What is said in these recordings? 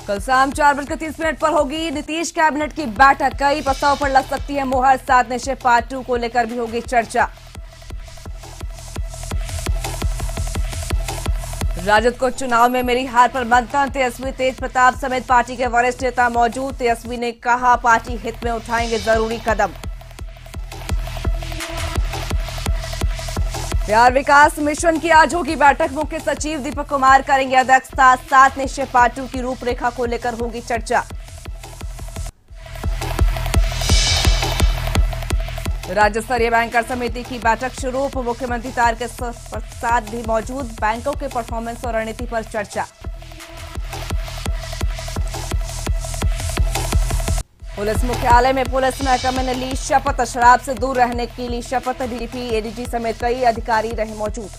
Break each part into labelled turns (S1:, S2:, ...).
S1: कल शाम 4:30 पर होगी नीतीश कैबिनेट की बैठक। कई प्रस्ताव पर लग सकती है मुहर। 7 निश्चय पार्ट 2 को लेकर भी होगी चर्चा। राजद को चुनाव में मेरी हार पर मंथन। तेजस्वी तेज प्रताप समेत पार्टी के वरिष्ठ नेता मौजूद। तेजस्वी ने कहा पार्टी हित में उठाएंगे जरूरी कदम। बिहार विकास मिशन की आज होगी बैठक। मुख्य सचिव दीपक कुमार करेंगे अध्यक्षता। 7 निश्चय पार्ट 2 की रूपरेखा को लेकर होगी चर्चा। राज्य स्तरीय बैंकर समिति की बैठक शुरू। उप मुख्यमंत्री तारकिशोर प्रसाद भी मौजूद। बैंकों के परफॉर्मेंस और रणनीति पर चर्चा। पुलिस मुख्यालय में पुलिस महकमे ने ली शपथ। शराब से दूर रहने की ली शपथ। डीजीपी, एडीजी समेत कई अधिकारी रहे मौजूद।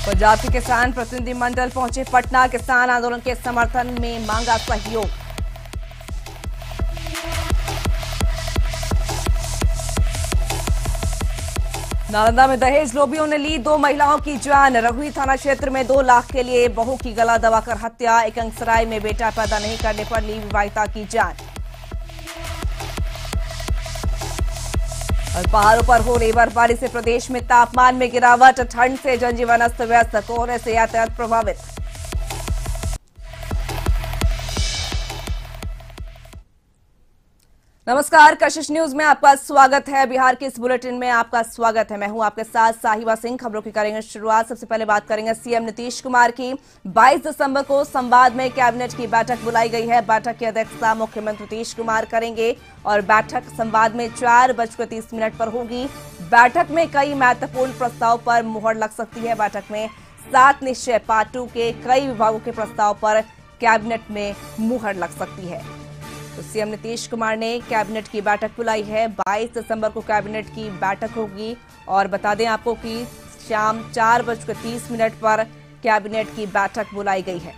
S1: पंजाब के किसान प्रतिनिधिमंडल पहुंचे पटना। किसान आंदोलन के समर्थन में मांगा सहयोग। नालंदा में दहेज लोभियों ने ली 2 महिलाओं की जान। रघुई थाना क्षेत्र में 2 लाख के लिए बहू की गला दबाकर हत्या। एकंगसराय में बेटा पैदा नहीं करने पर ली विवाहिता की जान। और पहाड़ों पर हो रही बर्फबारी से प्रदेश में तापमान में गिरावट। ठंड से जनजीवन अस्त व्यस्त। कोहरे से यातायात प्रभावित। नमस्कार, कशिश न्यूज में आपका स्वागत है। बिहार के इस बुलेटिन में आपका स्वागत है। मैं हूं आपके साथ साहिबा सिंह। खबरों की करेंगे शुरुआत। सबसे पहले बात करेंगे सीएम नीतीश कुमार की। 22 दिसंबर को संवाद में कैबिनेट की बैठक बुलाई गई है। बैठक की अध्यक्षता मुख्यमंत्री नीतीश कुमार करेंगे और बैठक संवाद में 4:30 पर होगी। बैठक में कई महत्वपूर्ण प्रस्ताव पर मुहर लग सकती है। बैठक में 7 निश्चय पार्ट 2 के कई विभागों के प्रस्ताव पर कैबिनेट में मुहर लग सकती है। तो सीएम नीतीश कुमार ने कैबिनेट की बैठक बुलाई है। 22 दिसंबर को कैबिनेट की बैठक होगी और बता दें आपको कि शाम 4:30 पर कैबिनेट की बैठक बुलाई गई है।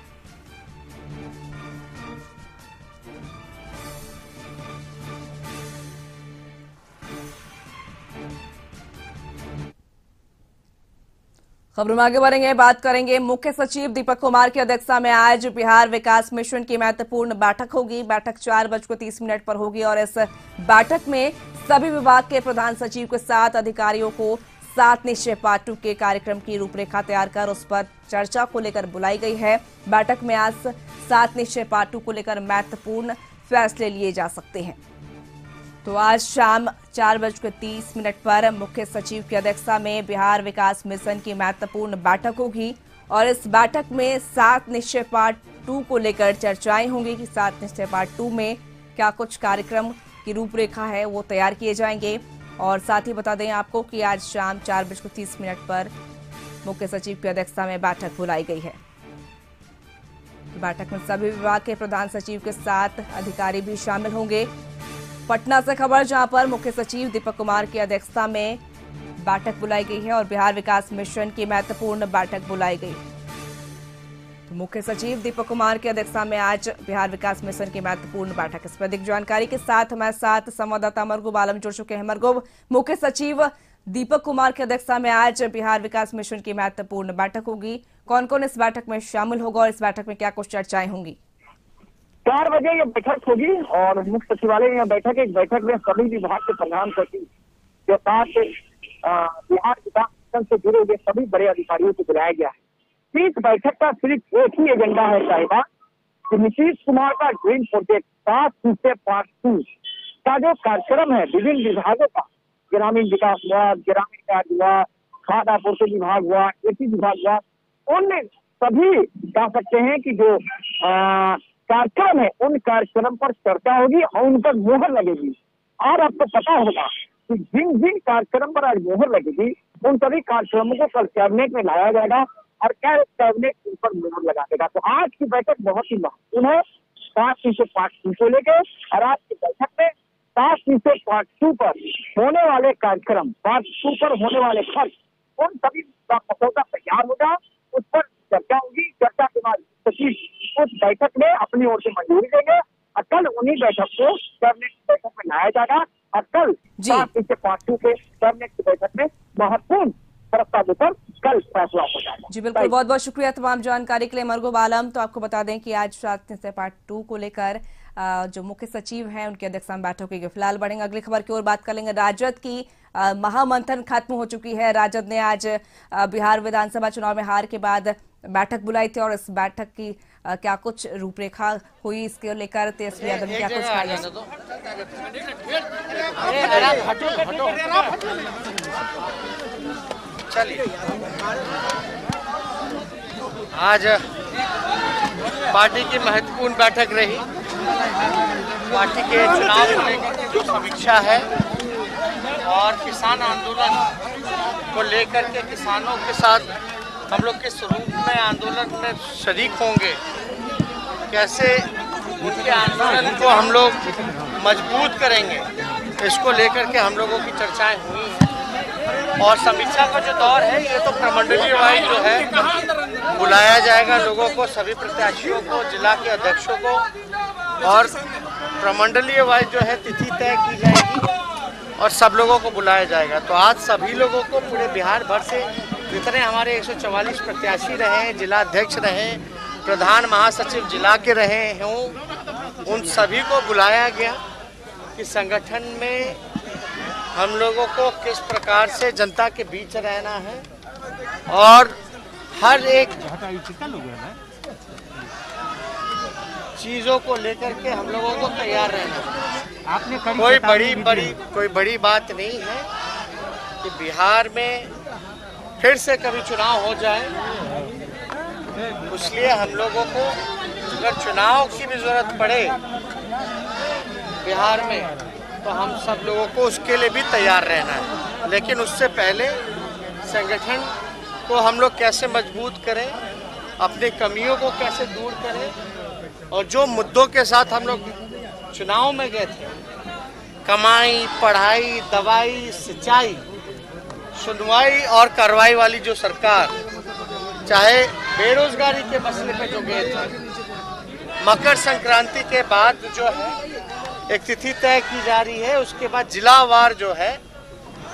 S1: खबरों में आगे बढ़ेंगे। बात करेंगे मुख्य सचिव दीपक कुमार की अध्यक्षता में आज बिहार विकास मिशन की महत्वपूर्ण बैठक होगी। बैठक 4:30 पर होगी और इस बैठक में सभी विभाग के प्रधान सचिव के साथ अधिकारियों को 7 निश्चय पार्ट 2 के कार्यक्रम की रूपरेखा तैयार कर उस पर चर्चा को लेकर बुलाई गई है। बैठक में आज 7 निश्चय पार्ट 2 को लेकर महत्वपूर्ण फैसले लिए जा सकते हैं। तो आज शाम 4:30 पर मुख्य सचिव की अध्यक्षता में बिहार विकास मिशन की महत्वपूर्ण बैठक होगी और इस बैठक में 7 निश्चय पार्ट 2 को लेकर चर्चाएं होंगी कि 7 निश्चय पार्ट 2 में क्या कुछ कार्यक्रम की रूपरेखा है वो तैयार किए जाएंगे। और साथ ही बता दें आपको कि आज शाम 4:30 पर मुख्य सचिव की अध्यक्षता में बैठक बुलाई गई है। बैठक में सभी विभाग के प्रधान सचिव के साथ अधिकारी भी शामिल होंगे। पटना से खबर, जहां पर मुख्य सचिव दीपक कुमार की अध्यक्षता में बैठक बुलाई गई है और बिहार विकास मिशन की महत्वपूर्ण बैठक बुलाई गई है। तो मुख्य सचिव दीपक कुमार की अध्यक्षता में आज बिहार विकास मिशन की महत्वपूर्ण बैठक। इस पर अधिक जानकारी के साथ हमारे साथ संवाददाता मरगूब आलम जुड़ चुके हैं। मरगूब, मुख्य सचिव दीपक कुमार की अध्यक्षता में आज बिहार विकास मिशन की महत्वपूर्ण बैठक होगी। कौन कौन इस बैठक में शामिल होगा और इस बैठक में क्या कुछ चर्चाएं होंगी?
S2: 4 बजे ये बैठक होगी और मुख्य सचिवालय में बैठक एक बैठक में सभी विभाग के प्रधान सचिव के साथ बिहार विकास मिशन से जुड़े हुए सभी बड़े अधिकारियों को बुलाया गया है। इस बैठक का सिर्फ एक ही एजेंडा है साहिबा कि नीतीश कुमार का ड्रीम प्रोजेक्ट 7 निश्चय पार्ट 2 का जो कार्यक्रम है विभिन्न विभागों का, ग्रामीण विकास हुआ, ग्रामीण कार्य हुआ, खाद्य आपूर्ति विभाग हुआ, कृषि विभाग हुआ, उन सभी कह सकते हैं कि जो कार्यक्रम है उन कार्यक्रम पर चर्चा होगी और उन पर मोहर लगेगी। और आपको पता होगा कि जिन जिन कार्यक्रम पर आज मोहर लगेगी उन सभी कार्यक्रमों को कल कैबिनेट में लाया जाएगा और क्या कैबिनेट उन पर मोहर लगा देगा। तो आज की बैठक बहुत ही महत्वपूर्ण है 7 निश्चय पार्ट 2 को लेकर। और आज की बैठक में 7 निश्चय पार्ट 2 पर होने वाले कार्यक्रम, पार्ट 2 पर होने वाले खर्च, उन सभी का मसौदा तैयार होगा, उस पर चर्चा होगी। चर्चा के बाद सचिव उस बैठक में अपनी ओर से मंजूरी देंगे और कल उन्हीं बैठक को कैबिनेट की बैठक में लाया जाएगा और कल 7 निश्चय पार्ट 2 के कैबिनेट की बैठक में महत्वपूर्ण प्रस्तावों पर कल फैसला हो जाएगा।
S1: जी बिल्कुल, बहुत बहुत शुक्रिया तमाम जानकारी के लिए मरगूब आलम। तो आपको बता दें कि आज रात से पार्ट 2 को लेकर जो मुख्य सचिव हैं उनकी अध्यक्षता में बैठक होगी। फिलहाल बढ़ेंगे अगली खबर की ओर, बात कर लेंगे। राजद की महामंथन खत्म हो चुकी है। राजद ने आज बिहार विधानसभा चुनाव में हार के बाद बैठक बुलाई थी और इस बैठक की क्या कुछ रूपरेखा हुई इसके लेकर तेजस्वी यादव ने क्या कुछ कहा।
S3: चलिए, आज पार्टी की महत्वपूर्ण बैठक रही। पार्टी के चुनाव को लेकर के जो समीक्षा है और किसान आंदोलन को लेकर के किसानों के साथ हम लोग किस रूप में आंदोलन में शरीक होंगे, कैसे उनके आंदोलन को हम लोग मजबूत करेंगे, इसको लेकर के हम लोगों की चर्चाएं हुई हैं। और समीक्षा का जो दौर है ये तो प्रमंडलीय वाइज जो है बुलाया जाएगा लोगों को, सभी प्रत्याशियों को, जिला के अध्यक्षों को, और प्रमंडलीय वाइज जो है तिथि तय की जाएगी और सब लोगों को बुलाया जाएगा। तो आज सभी लोगों को पूरे बिहार भर से जितने हमारे 144 प्रत्याशी रहे, जिला अध्यक्ष रहे, प्रधान महासचिव जिला के रहे हों, उन सभी को बुलाया गया कि संगठन में हम लोगों को किस प्रकार से जनता के बीच रहना है और हर एक चीज़ों को लेकर के हम लोगों को तैयार रहना है। आपने कोई बड़ी बात नहीं है कि बिहार में फिर से कभी चुनाव हो जाए, इसलिए हम लोगों को अगर चुनाव की भी जरूरत पड़े बिहार में तो हम सब लोगों को उसके लिए भी तैयार रहना है। लेकिन उससे पहले संगठन को हम लोग कैसे मजबूत करें, अपनी कमियों को कैसे दूर करें, और जो मुद्दों के साथ हम लोग चुनाव में गए थे, कमाई, पढ़ाई, दवाई, सिंचाई, सुनवाई और कार्रवाई वाली जो सरकार, चाहे बेरोजगारी के मसले पे जो गए थे, मकर संक्रांति के बाद जो है एक तिथि तय की जा रही है, उसके बाद जिलावार जो है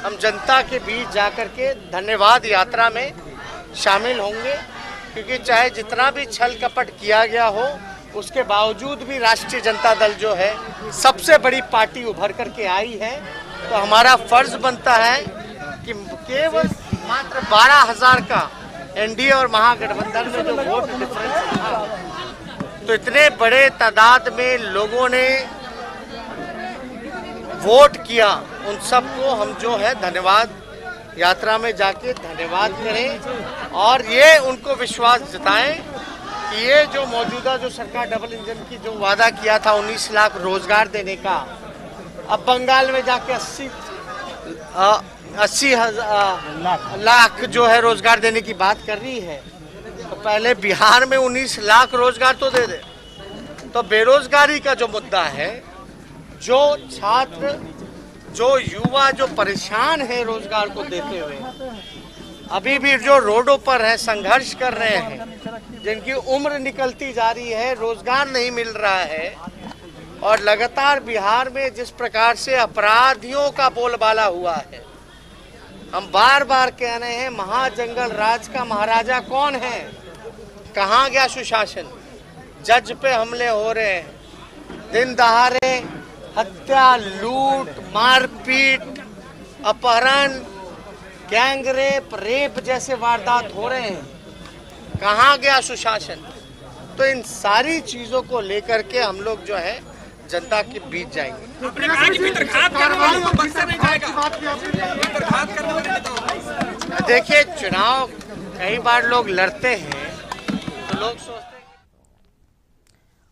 S3: हम जनता के बीच जाकर के धन्यवाद यात्रा में शामिल होंगे। क्योंकि चाहे जितना भी छल कपट किया गया हो, उसके बावजूद भी राष्ट्रीय जनता दल जो है सबसे बड़ी पार्टी उभर करके आई है। तो हमारा फर्ज बनता है कि केवल मात्र 12,000 का एनडीए और महागठबंधन में जो वोट डिफरेंस था, तो इतने बड़े तादाद में लोगों ने वोट किया, उन सबको हम जो है धन्यवाद यात्रा में जाके धन्यवाद करें और ये उनको विश्वास जताएं कि ये जो मौजूदा जो सरकार डबल इंजन की जो वादा किया था 19 लाख रोजगार देने का, अब बंगाल में जाके 80 लाख जो है रोजगार देने की बात कर रही है, तो पहले बिहार में 19 लाख रोजगार तो दे दे। तो बेरोजगारी का जो मुद्दा है, जो छात्र, जो युवा जो परेशान है रोजगार को देते हुए, अभी भी जो रोडों पर है, संघर्ष कर रहे हैं, जिनकी उम्र निकलती जा रही है, रोजगार नहीं मिल रहा है, और लगातार बिहार में जिस प्रकार से अपराधियों का बोलबाला हुआ है, हम बार बार कह रहे हैं महाजंगल राज का महाराजा कौन है, कहाँ गया सुशासन। जज पे हमले हो रहे हैं, दिन दहाड़े हत्या, लूट, मारपीट, अपहरण, गैंगरेप, रेप जैसे वारदात हो रहे हैं, कहाँ गया सुशासन। तो इन सारी चीजों को लेकर के हम लोग जो है जनता के बीच जाएंगे।
S4: आपने कहा कि वितरघात करने वालों को बख्शा नहीं जाएगा। वितरघात करने वाले नेताओं,
S3: देखिए चुनाव कई बार लोग लड़ते हैं तो लोग सोचते हैं।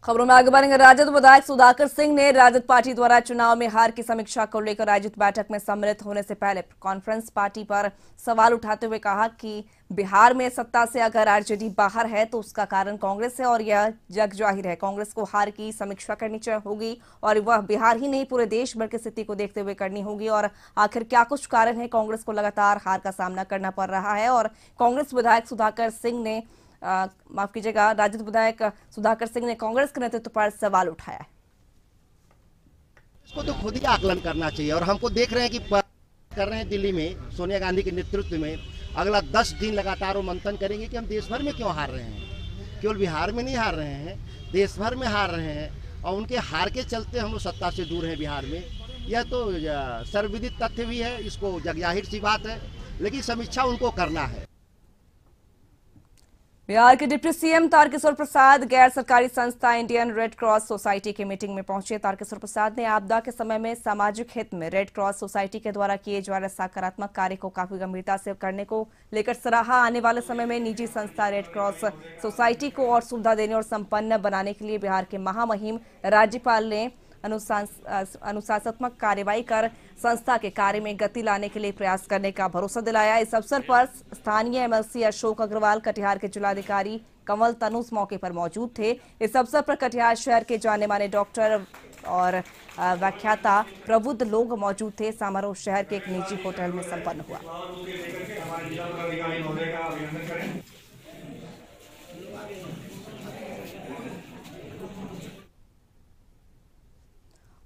S1: खबरों में आगे बढ़ेंगे। राजद विधायक सुधाकर सिंह ने राजद पार्टी द्वारा चुनाव में हार की समीक्षा को लेकर आयोजित बैठक में सम्मिलित होने से पहले कॉन्फ्रेंस पार्टी पर सवाल उठाते हुए कहा कि बिहार में सत्ता से अगर आरजेडी बाहर है तो उसका कारण कांग्रेस है और यह जग जाहिर है। कांग्रेस को हार की समीक्षा करनी होगी और वह बिहार ही नहीं पूरे देश भर की स्थिति को देखते हुए करनी होगी। और आखिर क्या कुछ कारण है कांग्रेस को लगातार हार का सामना करना पड़ रहा है। और कांग्रेस विधायक सुधाकर सिंह ने माफ कीजिएगा, राजद विधायक सुधाकर सिंह ने कांग्रेस के नेतृत्व पर सवाल उठाया है।
S5: इसको तो खुद ही आकलन करना चाहिए और हमको देख रहे हैं कि कर रहे हैं दिल्ली में सोनिया गांधी के नेतृत्व में अगला 10 दिन लगातार वो मंथन करेंगे कि हम देश भर में क्यों हार रहे हैं। केवल बिहार में नहीं हार रहे हैं, देश भर में हार रहे हैं, और उनके हार के चलते हम लोग सत्ता से दूर हैं बिहार में। यह तो सर्वविदित तथ्य भी है, इसको जगजाहिर सी बात है, लेकिन समीक्षा उनको करना है।
S1: बिहार के डिप्टी सीएम तारकिशोर प्रसाद गैर सरकारी संस्था इंडियन रेड क्रॉस सोसाइटी की मीटिंग में पहुंचे। तारकिशोर प्रसाद ने आपदा के समय में सामाजिक हित में रेड क्रॉस सोसाइटी के द्वारा किए जा रहे सकारात्मक कार्य को काफी गंभीरता से करने को लेकर सराहा। आने वाले समय में निजी संस्था रेड क्रॉस सोसाइटी को और सुविधा देने और संपन्न बनाने के लिए बिहार के महामहिम राज्यपाल ने अनुशासनात्मक कार्रवाई कर संस्था के कार्य में गति लाने के लिए प्रयास करने का भरोसा दिलाया। इस अवसर पर स्थानीय एमएलसी अशोक अग्रवाल, कटिहार के जिलाधिकारी कंवल तनुज मौके पर मौजूद थे। इस अवसर पर कटिहार शहर के जाने माने डॉक्टर और व्याख्याता प्रबुद्ध लोग मौजूद थे। समारोह शहर के एक निजी होटल में संपन्न हुआ।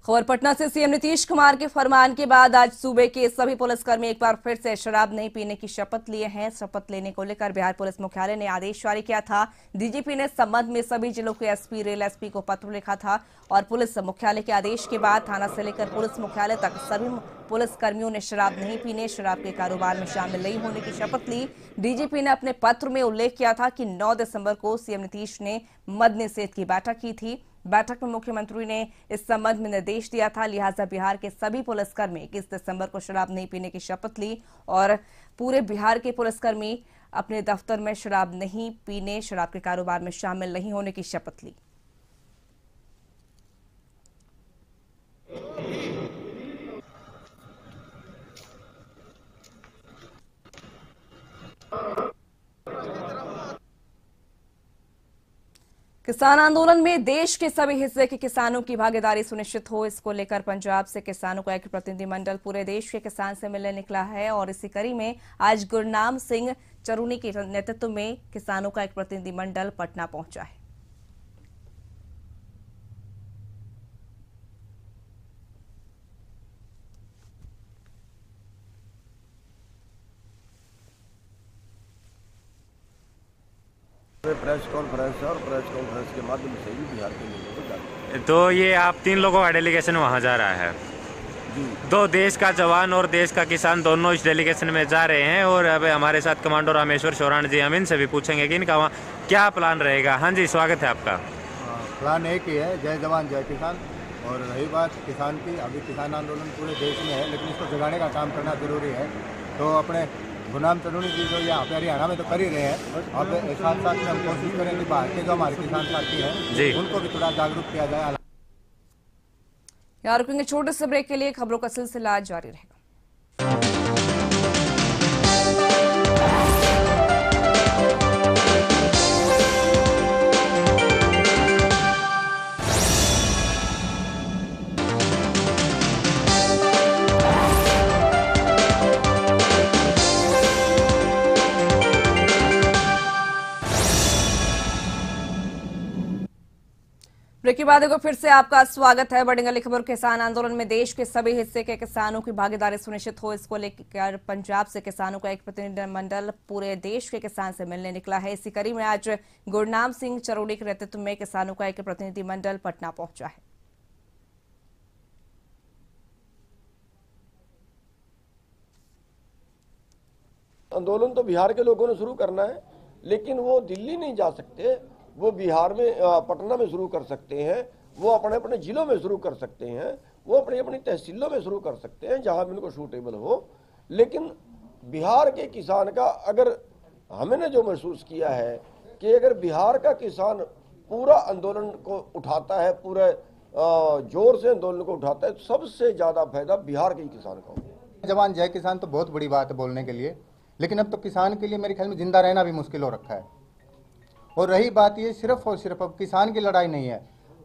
S1: खबर पटना से सीएम नीतीश कुमार के फरमान के बाद आज सूबे के सभी पुलिसकर्मी एक बार फिर से शराब नहीं पीने की शपथ लिए हैं। शपथ लेने को लेकर बिहार पुलिस मुख्यालय ने आदेश जारी किया था। डीजीपी ने इस संबंध में सभी जिलों के एसपी, रेल एसपी को पत्र लिखा था और पुलिस मुख्यालय के आदेश के बाद थाना से लेकर पुलिस मुख्यालय तक सभी पुलिसकर्मियों ने शराब नहीं पीने, शराब के कारोबार में शामिल नहीं होने की शपथ ली। डीजीपी ने अपने पत्र में उल्लेख किया था कि 9 दिसंबर को सीएम नीतीश ने मद निषेध की बैठक की थी। बैठक में मुख्यमंत्री ने इस संबंध में निर्देश दिया था, लिहाजा बिहार के सभी पुलिसकर्मी 21 दिसंबर को शराब नहीं पीने की शपथ ली और पूरे बिहार के पुलिसकर्मी अपने दफ्तर में शराब नहीं पीने, शराब के कारोबार में शामिल नहीं होने की शपथ ली। किसान आंदोलन में देश के सभी हिस्से के किसानों की भागीदारी सुनिश्चित हो, इसको लेकर पंजाब से किसानों का एक प्रतिनिधिमंडल पूरे देश के किसान से मिलने निकला है और इसी कड़ी में आज गुरनाम सिंह चरूनी के नेतृत्व में किसानों का एक प्रतिनिधिमंडल पटना पहुंचा है।
S6: प्रेस कॉन्फ्रेंस और प्रेस कॉन्फ्रेंस के माध्यम से भी बिहार के लोगों को जानते हैं।
S7: तो ये आप 3 लोगों का डेलीगेशन वहाँ जा रहा है
S6: जी।
S7: 2 देश का जवान और देश का किसान दोनों इस डेलीगेशन में जा रहे हैं और अब हमारे साथ कमांडो रामेश्वर शौरान जी, हम इनसे भी पूछेंगे कि इनका वहाँ क्या प्लान रहेगा। हाँ जी, स्वागत है आपका।
S8: प्लान एक ही है, जय जवान जय किसान। और रही बात किसान की, अभी किसान आंदोलन पूरे देश में है, लेकिन इसको जगाने का काम करना जरूरी है। तो अपने गुरनाम चरूनी जी जो यहाँ पे हरियाणा में तो कर ही रहे हैं, अब साथ साथ में हम कोशिश करें कि बाहर के जो हमारे किसान साथी हैं उनको भी थोड़ा जागरूक किया जाए।
S1: यहाँ रुकेंगे छोटे से ब्रेक के लिए, खबरों का सिलसिला जारी रहेगा। ब्रेक के बाद फिर से आपका स्वागत है। बढ़ेंगे खबर, किसान आंदोलन में देश के सभी हिस्से के किसानों की भागीदारी सुनिश्चित हो, इसको लेकर पंजाब से किसानों का एक प्रतिनिधिमंडल पूरे देश के किसान से मिलने निकला है। इसी कड़ी में आज गुरनाम सिंह चरूनी के नेतृत्व में किसानों का एक प्रतिनिधिमंडल पटना पहुंचा है।
S6: आंदोलन तो बिहार के लोगों ने शुरू करना है, लेकिन वो दिल्ली नहीं जा सकते, वो बिहार में पटना में शुरू कर सकते हैं, वो अपने अपने जिलों में शुरू कर सकते हैं, वो अपनी अपनी तहसीलों में शुरू कर सकते हैं जहां भी उनको सूटेबल हो। लेकिन बिहार के किसान का, अगर हमने जो महसूस किया है कि अगर बिहार का किसान पूरा आंदोलन को उठाता है, पूरे जोर से आंदोलन को उठाता है, तो सबसे ज्यादा फायदा बिहार के किसान का होगा।
S8: जवान जय किसान तो बहुत बड़ी बात है बोलने के लिए, लेकिन अब तो किसान के लिए मेरे ख्याल में जिंदा रहना भी मुश्किल हो रखा है। और रही बात ये सिर्फ और सिर्फ अब किसान की लड़ाई नहीं है,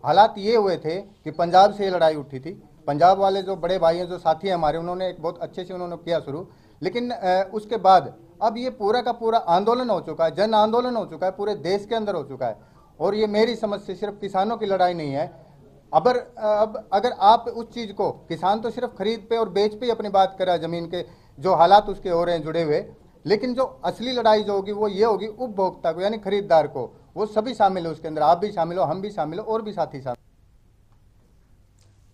S8: हालात ये हुए थे कि पंजाब से ये लड़ाई उठी थी। पंजाब वाले जो बड़े भाई हैं, जो साथी हैं हमारे, उन्होंने एक बहुत अच्छे से उन्होंने किया शुरू, लेकिन उसके बाद अब ये पूरा का पूरा आंदोलन हो चुका है, जन आंदोलन हो चुका है, पूरे देश के अंदर हो चुका है। और ये मेरी समझ से सिर्फ किसानों की लड़ाई नहीं है। अब अगर आप उस चीज़ को, किसान तो सिर्फ खरीद पे और बेच पे अपनी बात कर रहा है, ज़मीन के जो हालात उसके हो रहे हैं जुड़े हुए, लेकिन जो असली लड़ाई जो होगी वो ये होगी उपभोक्ता को, यानी खरीदार को। वो सभी शामिल है उसके अंदर, आप भी शामिल हो, हम भी शामिल हो, और भी साथी शामिल।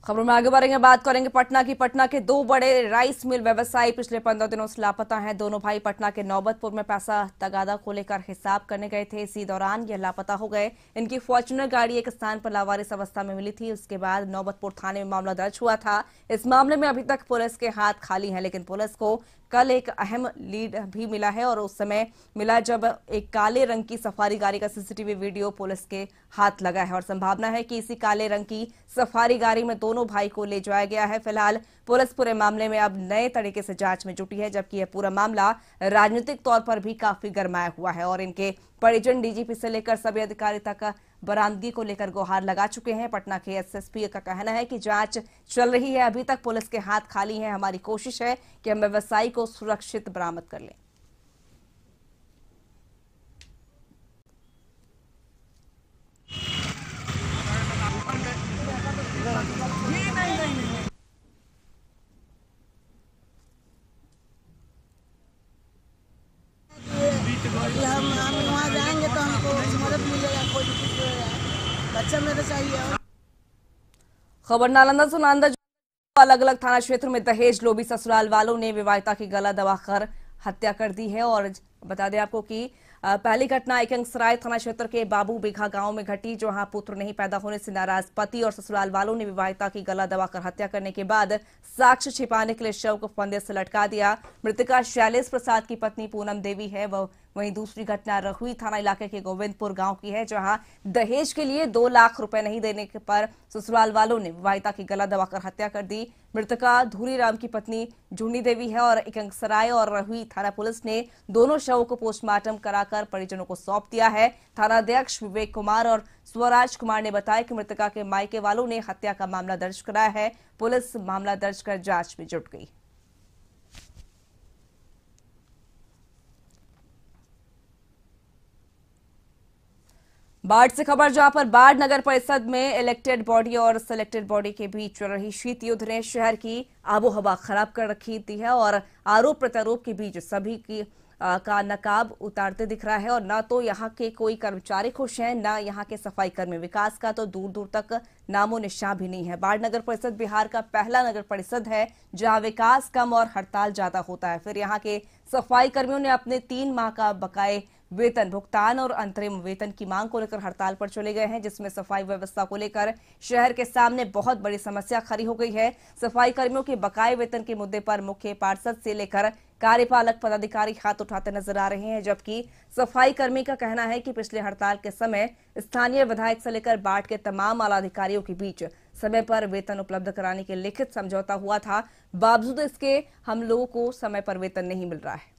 S1: खबरों में आगे बढ़ेंगे, बात करेंगे पटना की। पटना के दो बड़े राइस मिल व्यवसायी पिछले 15 दिनों से लापता हैं। दोनों भाई पटना के नौबतपुर में पैसा तगादा को लेकर हिसाब करने गए थे। इसी दौरान ये लापता हो गए। इनकी फॉर्च्यूनर गाड़ी एक स्थान पर लावारिस अवस्था में मिली थी। उसके बाद नौबतपुर थाने में मामला दर्ज हुआ था। इस मामले में अभी तक पुलिस के हाथ खाली हैं, लेकिन पुलिस को कल एक अहम लीड भी मिला है और उस समय मिला जब एक काले रंग की सफारी गाड़ी का सीसीटीवी वीडियो पुलिस के हाथ लगा है और संभावना है कि इसी काले रंग की सफारी गाड़ी में दोनों भाई को ले जाया गया है। फिलहाल पुलिस पूरे मामले में अब नए तरीके से जांच में जुटी है, जबकि यह पूरा मामला राजनीतिक तौर पर भी काफी गरमाया हुआ है और इनके परिजन डीजीपी से लेकर सभी अधिकारी तक बरामदगी को लेकर गुहार लगा चुके हैं। पटना के एसएसपी का कहना है कि जांच चल रही है, अभी तक पुलिस के हाथ खाली हैं। हमारी कोशिश है कि हम व्यवसायी को सुरक्षित बरामद कर लें।
S9: हम वहाँ जाएंगे तो हमको मदद मिलेगा, कोई भी कुछ होगा, बच्चा मेरा चाहिए।
S1: खबर नालंदा से नालंदा अलग अलग थाना क्षेत्र में दहेज लोभी ससुराल वालों ने विवाहिता की गला दबाकर हत्या कर दी है। और बता दें आपको कि पहली घटना एकंगसराय थाना क्षेत्र के बाबू बिघा गांव में घटी, जहां पुत्र नहीं पैदा होने से नाराज पति और ससुराल वालों ने विवाहिता की गला दबाकर हत्या करने के बाद साक्ष्य छिपाने के लिए शव को फंदे से लटका दिया। मृतका शैलेश प्रसाद की पत्नी पूनम देवी है। वहीं दूसरी घटना रहुई थाना इलाके के गोविंदपुर गांव की है, जहां दहेज के लिए 2 लाख रुपए नहीं देने पर ससुराल वालों ने विवाहिता की गला दबाकर हत्या कर दी। मृतका धूरीराम की पत्नी झुंडी देवी है और एकंगसराय और रहुई थाना पुलिस ने दोनों शवों को पोस्टमार्टम कराकर परिजनों को सौंप दिया है। थानाध्यक्ष विवेक कुमार और स्वराज कुमार ने बताया कि मृतका के मायके वालों ने हत्या का मामला दर्ज कराया है। पुलिस मामला दर्ज कर जांच में जुट गई। बाढ़ से खबर, जहां पर बाढ़ नगर परिषद में इलेक्टेड बॉडी और सिलेक्टेड बॉडी के बीच चल रही शीत युद्ध ने शहर की आबोहवा खराब कर रखी थी है और आरोप प्रत्यारोप के बीच सभी की का नकाब उतारते दिख रहा है। और न तो यहाँ के कोई कर्मचारी खुश हैं, न यहाँ के सफाई कर्मी। विकास का तो दूर दूर तक नामो निशान भी नहीं है। बाढ़ नगर परिषद बिहार का पहला नगर परिषद है जहां विकास कम और हड़ताल ज्यादा होता है। फिर यहाँ के सफाई कर्मियों ने अपने 3 माह का बकाये वेतन भुगतान और अंतरिम वेतन की मांग को लेकर हड़ताल पर चले गए हैं, जिसमें सफाई व्यवस्था को लेकर शहर के सामने बहुत बड़ी समस्या खड़ी हो गई है। सफाई कर्मियों के बकाये वेतन के मुद्दे पर मुख्य पार्षद से लेकर कार्यपालक पदाधिकारी हाथ उठाते नजर आ रहे हैं, जबकि सफाई कर्मी का कहना है कि पिछले हड़ताल के समय स्थानीय विधायक से लेकर बाढ़ के तमाम आला अधिकारियों के बीच समय पर वेतन उपलब्ध कराने के लिखित समझौता हुआ था, बावजूद इसके हम लोगों को समय पर वेतन नहीं मिल रहा है।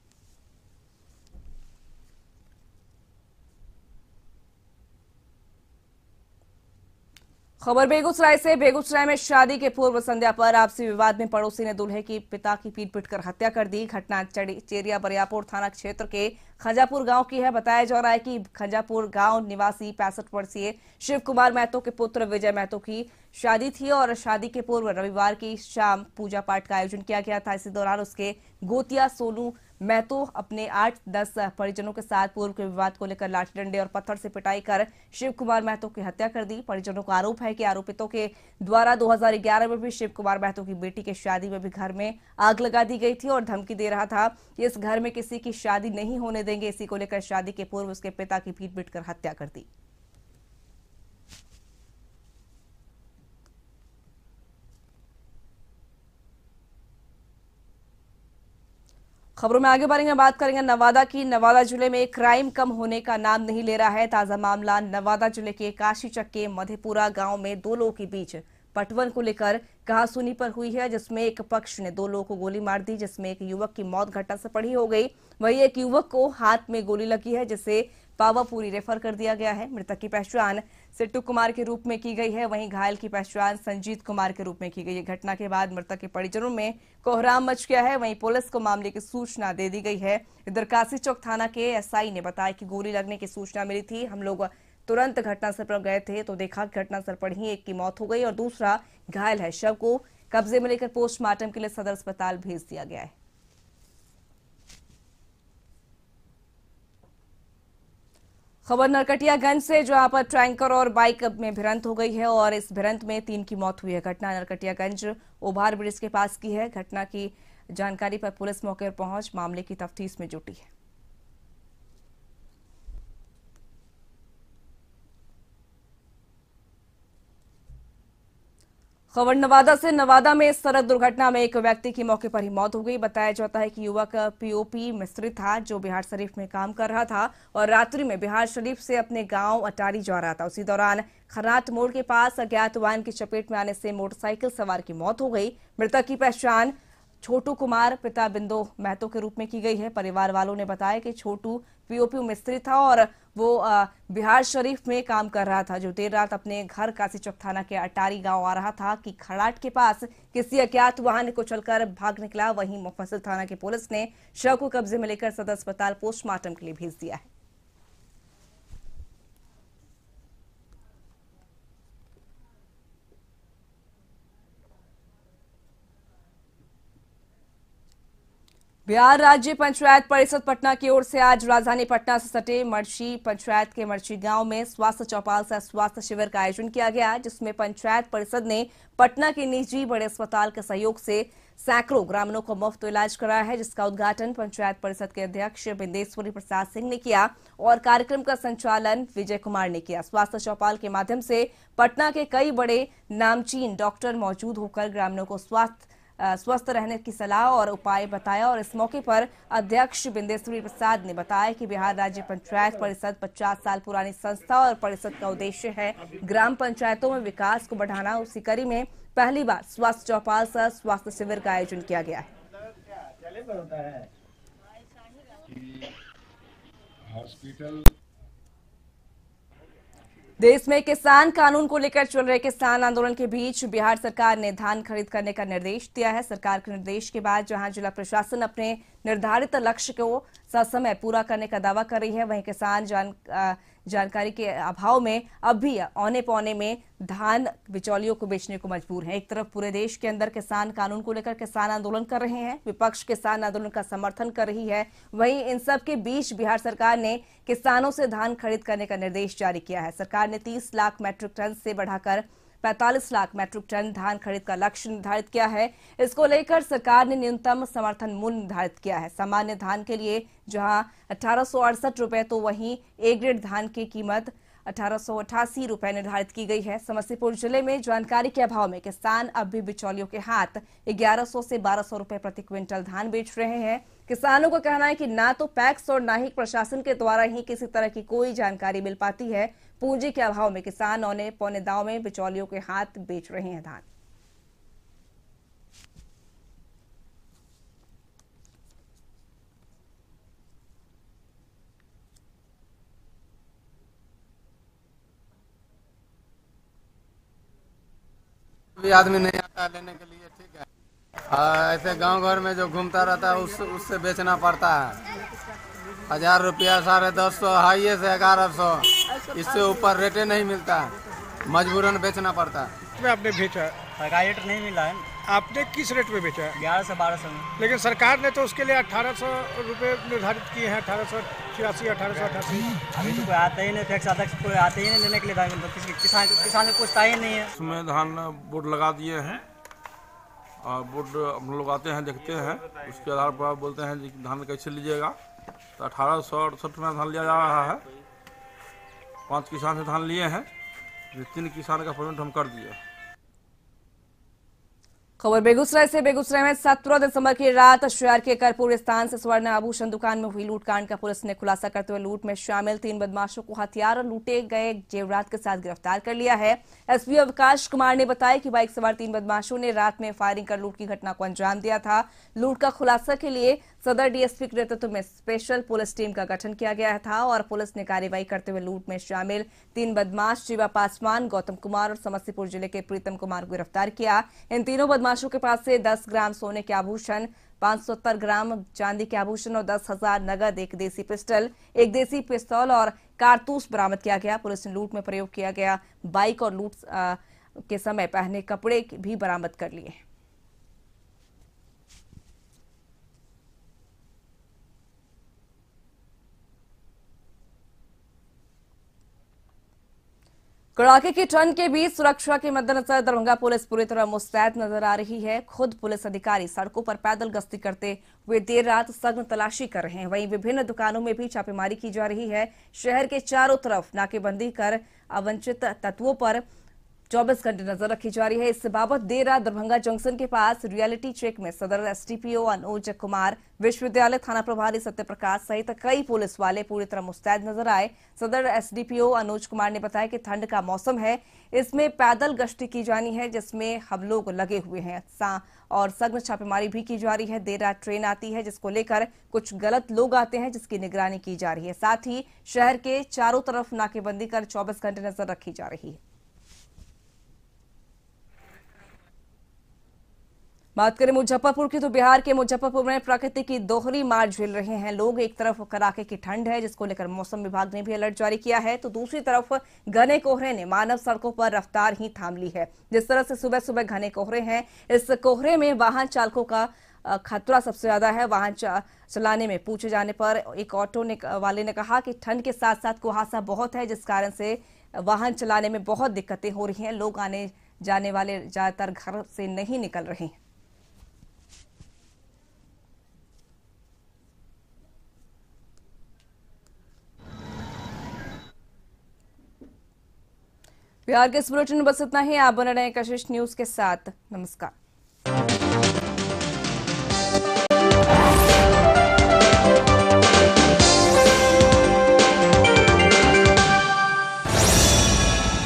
S1: खबर बेगूसराय से। बेगूसराय में शादी के पूर्व संध्या पर आपसी विवाद में पड़ोसी ने दूल्हे की पिता की पीट पीट कर हत्या कर दी। घटना चेरिया बरियापुर थाना क्षेत्र के खंजापुर गांव की है। बताया जा रहा है कि खंजापुर गांव निवासी 65 वर्षीय शिव कुमार महतो के पुत्र विजय महतो की शादी थी और शादी के पूर्व रविवार की शाम पूजा पाठ का आयोजन किया गया था। इसी दौरान उसके गोतिया सोनू महतो अपने 8-10 परिजनों के साथ पूर्व के विवाद को लेकर लाठी डंडे और पत्थर से पिटाई कर शिव कुमार महतो की हत्या कर दी। परिजनों का आरोप है कि आरोपितों के द्वारा 2011 में भी शिव कुमार महतो की बेटी के शादी में भी घर में आग लगा दी गई थी और धमकी दे रहा था कि इस घर में किसी की शादी नहीं होने देंगे। इसी को लेकर शादी के पूर्व उसके पिता की पीट पीट कर हत्या कर दी। खबरों में आगे बढ़ेंगे, बात करेंगे नवादा की। नवादा जिले में क्राइम कम होने का नाम नहीं ले रहा है। ताजा मामला नवादा जिले के काशीचक के मधेपुरा गांव में 2 लोगों के बीच पटवन को लेकर कहासुनी पर हुई है, जिसमें एक पक्ष ने 2 लोगों को गोली मार दी, जिसमें एक युवक की मौत घटना से पड़ी हो गई। वहीं एक युवक को हाथ में गोली लगी है, जिसे पावापुरी रेफर कर दिया गया है। मृतक की पहचान सिट्टू कुमार के रूप में की गई है, वहीं घायल की पहचान संजीत कुमार के रूप में की गई है। घटना के बाद मृतक के परिजनों में कोहराम मच गया है। वहीं पुलिस को मामले की सूचना दे दी गई है। इधर काशीचौक थाना के एसआई ने बताया कि गोली लगने की सूचना मिली थी। हम लोग तुरंत घटनास्थल पर गए थे तो देखा घटनास्थल पर ही एक की मौत हो गई और दूसरा घायल है। शव को कब्जे में लेकर पोस्टमार्टम के लिए सदर अस्पताल भेज दिया गया है। खबर नरकटियागंज से, जहां पर टैंकर और बाइक में भिड़ंत हो गई है और इस भिड़ंत में 3 की मौत हुई है। घटना नरकटियागंज ओभार ब्रिज के पास की है। घटना की जानकारी पर पुलिस मौके पर पहुंच मामले की तफ्तीश में जुटी है। खबर नवादा से, नवादा में इस सड़क दुर्घटना में एक व्यक्ति की मौके पर ही मौत हो गई। बताया जाता है कि युवक पीओपी मिस्त्री था जो बिहार शरीफ में काम कर रहा था और रात्रि में बिहार शरीफ से अपने गांव अटारी जा रहा था। उसी दौरान खराट मोड़ के पास अज्ञात वाहन की चपेट में आने से मोटरसाइकिल सवार की मौत हो गई। मृतक की पहचान छोटू कुमार पिता बिंदु महतो के रूप में की गई है। परिवार वालों ने बताया कि छोटू पीओपी मिस्त्री था और वो बिहार शरीफ में काम कर रहा था, जो देर रात अपने घर काशीचौक थाना के अटारी गांव आ रहा था कि खड़ाट के पास किसी अज्ञात वाहन को चलकर भाग निकला। वहीं मुफस्सिल थाना की पुलिस ने शव को कब्जे में लेकर सदर अस्पताल पोस्टमार्टम के लिए भेज दिया है। बिहार राज्य पंचायत परिषद पटना की ओर से आज राजधानी पटना से सटे मर्ची पंचायत के मर्ची गांव में स्वास्थ्य चौपाल सह स्वास्थ्य शिविर का आयोजन किया गया, जिसमें पंचायत परिषद ने पटना के निजी बड़े अस्पताल के सहयोग से सैकड़ों ग्रामीणों को मुफ्त इलाज कराया है, जिसका उद्घाटन पंचायत परिषद के अध्यक्ष बिंदेश्वरी प्रसाद सिंह ने किया और कार्यक्रम का संचालन विजय कुमार ने किया। स्वास्थ्य चौपाल के माध्यम से पटना के कई बड़े नामचीन डॉक्टर मौजूद होकर ग्रामीणों को स्वस्थ रहने की सलाह और उपाय बताया। और इस मौके पर अध्यक्ष बिंदेश्वरी प्रसाद ने बताया कि बिहार राज्य पंचायत परिषद 50 साल पुरानी संस्था और परिषद का उद्देश्य है ग्राम पंचायतों में विकास को बढ़ाना। उसी कड़ी में पहली बार स्वास्थ्य चौपाल सह स्वास्थ्य शिविर का आयोजन किया गया है। देश में किसान कानून को लेकर चल रहे किसान आंदोलन के बीच बिहार सरकार ने धान खरीद करने का निर्देश दिया है। सरकार के निर्देश के बाद जहां जिला प्रशासन अपने निर्धारित लक्ष्य को ससमय पूरा करने का दावा कर रही है, वहीं किसान जानकारी के अभाव में अब भी औने पौने में धान बिचौलियों को बेचने को मजबूर हैं। एक तरफ पूरे देश के अंदर किसान कानून को लेकर किसान आंदोलन कर रहे हैं, विपक्ष किसान आंदोलन का समर्थन कर रही है, वहीं इन सब के बीच बिहार सरकार ने किसानों से धान खरीद करने का निर्देश जारी किया है। सरकार ने 30 लाख मैट्रिक टन से बढ़ाकर 45 लाख मैट्रिक टन धान खरीद का लक्ष्य निर्धारित किया है। इसको लेकर सरकार ने न्यूनतम समर्थन मूल्य निर्धारित किया है। सामान्य धान के लिए जहां 1868 रुपए, तो वहीं ए ग्रेड धान की कीमत 1888 रुपए निर्धारित की गई है। समस्तीपुर जिले में जानकारी के अभाव में किसान अब भी बिचौलियों के हाथ 1100 से 1200 रुपए प्रति क्विंटल धान बेच रहे हैं। किसानों का कहना है कि ना तो पैक्स और ना ही प्रशासन के द्वारा ही किसी तरह की कोई जानकारी मिल पाती है। पूंजी के अभाव में किसान औने पौने दांव में बिचौलियों के हाथ बेच रहे हैं धान।
S10: भी आदमी नहीं आता लेने के लिए, ठीक है। ऐसे गांव घर में जो घूमता रहता है उससे बेचना पड़ता है। 1000 रुपया, 1150, हाईए से 1100, इससे ऊपर रेटे नहीं मिलता, मजबूरन बेचना पड़ता है।
S11: आपने बेचा,
S12: सरकारी रेट नहीं मिला है।
S11: आपने किस रेट में बेचा?
S12: 11 से 1200 में।
S11: लेकिन सरकार ने तो उसके लिए 1800 रुपये निर्धारित किए हैं, 1886, 1888।
S12: अभी तो कोई आता ही नहीं, टैक्स अध्यक्ष कोई आते ही नहीं लेने के लिए धान, किसान को पूछता ही नहीं है।
S13: उसमें धान बोर्ड लगा दिए हैं और बोर्ड हम लोग आते हैं, देखते हैं, उसके आधार पर बोलते हैं कि धान कैसे लीजिएगा। तो 1868 में धान लिया जा रहा है। 5 किसान से धान लिए हैं, 3 किसान का पेमेंट हम कर दिए।
S1: खबर बेगूसराय से, बेगूसराय में 17 दिसंबर की रात शहर के कर्पूर स्थान से स्वर्ण आभूषण दुकान में हुई लूटकांड का पुलिस ने खुलासा करते हुए लूट में शामिल 3 बदमाशों को हथियार और लूटे गए जेवरात के साथ गिरफ्तार कर लिया है। एसपी अवकाश कुमार ने बताया कि बाइक सवार 3 बदमाशों ने रात में फायरिंग कर लूट की घटना को अंजाम दिया था। लूट का खुलासा के लिए सदर डीएसपी के नेतृत्व में स्पेशल पुलिस टीम का गठन किया गया था और पुलिस ने कार्रवाई करते हुए लूट में शामिल 3 बदमाश जीवा पासवान, गौतम कुमार और समस्तीपुर जिले के प्रीतम कुमार को गिरफ्तार किया। इन तीनों बदमाशों के पास से 10 ग्राम सोने के आभूषण, 570 ग्राम चांदी के आभूषण और 10,000 नगद, एक देसी पिस्टल, एक देसी पिस्तौल और कारतूस बरामद किया गया। पुलिस ने लूट में प्रयोग किया गया बाइक और लूट के समय पहने कपड़े भी बरामद कर लिए। कड़ाके की ठंड के बीच सुरक्षा के मद्देनजर दरभंगा पुलिस पूरी तरह मुस्तैद नजर आ रही है। खुद पुलिस अधिकारी सड़कों पर पैदल गश्ती करते हुए देर रात सघन तलाशी कर रहे हैं। वहीं विभिन्न दुकानों में भी छापेमारी की जा रही है। शहर के चारों तरफ नाकेबंदी कर अवांछित तत्वों पर 24 घंटे नजर रखी जा रही है। इस बाबत देर रात दरभंगा जंक्शन के पास रियलिटी चेक में सदर एसडीपीओ अनुज कुमार, विश्वविद्यालय थाना प्रभारी सत्यप्रकाश सहित कई पुलिस वाले पूरी तरह मुस्तैद नजर आए। सदर एसडीपीओ अनुज कुमार ने बताया कि ठंड का मौसम है, इसमें पैदल गश्ती की जानी है, जिसमें हम लोग लगे हुए हैं और सघन छापेमारी भी की जा रही है। देर रात ट्रेन आती है जिसको लेकर कुछ गलत लोग आते हैं, जिसकी निगरानी की जा रही है। साथ ही शहर के चारों तरफ नाकेबंदी कर 24 घंटे नजर रखी जा रही है। बात करें मुजफ्फरपुर की, तो बिहार के मुजफ्फरपुर में प्रकृति की दोहरी मार झेल रहे हैं लोग। एक तरफ कड़ाके की ठंड है जिसको लेकर मौसम विभाग ने भी अलर्ट जारी किया है, तो दूसरी तरफ घने कोहरे ने मानव सड़कों पर रफ्तार ही थाम ली है। जिस तरह से सुबह सुबह घने कोहरे हैं, इस कोहरे में वाहन चालकों का खतरा सबसे ज्यादा है। वाहन चलाने में पूछे जाने पर एक ऑटो वाले ने कहा कि ठंड के साथ साथ कुहासा बहुत है, जिस कारण से वाहन चलाने में बहुत दिक्कतें हो रही हैं। लोग आने जाने वाले ज्यादातर घर से नहीं निकल रहे हैं। बिहार के इस बुलेटिन में बस इतना ही। आप बने रहें कशिश न्यूज के साथ। नमस्कार।